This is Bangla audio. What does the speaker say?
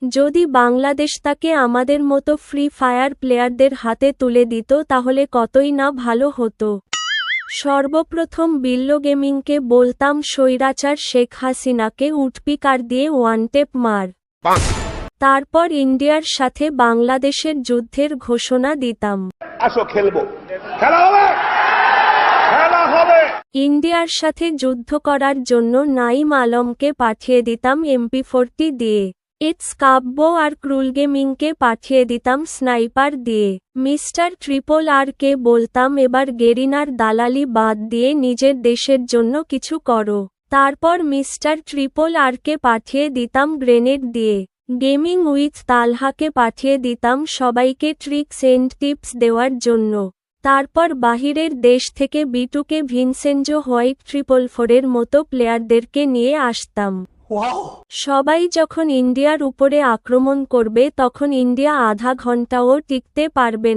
যদি বাংলাদেশ তাকে আমাদের মতো ফ্রি ফায়ার প্লেয়ারদের হাতে তুলে দিত তাহলে কতই না ভালো হতো। সর্বপ্রথম বিল্লো গেমিংকে বলতাম স্বৈরাচার শেখ হাসিনাকে উঠপিকার দিয়ে ওয়ান টেপ মার। তারপর ইন্ডিয়ার সাথে বাংলাদেশের যুদ্ধের ঘোষণা দিতাম। আসো খেলবো, খেলা হবে, খেলা হবে। ইন্ডিয়ার সাথে যুদ্ধ করার জন্য নাইম আলমকে পাঠিয়ে দিতাম MP40 দিয়ে। ইটস কাব্য আর ক্রুল গেমিংকে পাঠিয়ে দিতাম স্নাইপার দিয়ে। মিস্টার ট্রিপল আর-কে বলতাম এবার গেরিনার দালালি বাদ দিয়ে নিজের দেশের জন্য কিছু করো। তারপর মিস্টার ট্রিপল আর-কে পাঠিয়ে দিতাম গ্রেনেড দিয়ে। গেমিং উইথ তালহাকে পাঠিয়ে দিতাম সবাইকে ট্রিক্স এন্ড টিপস দেওয়ার জন্য। তারপর বাহিরের দেশ থেকে বিটুকে ভিনসেনজো হোয়াইট 444-এর মতো প্লেয়ারদেরকে নিয়ে আসতাম। সবাই যখন ইন্ডিয়ার উপরে আক্রমণ করবে তখন ইন্ডিয়া আধা ঘন্টাও টিকতে পারবে না।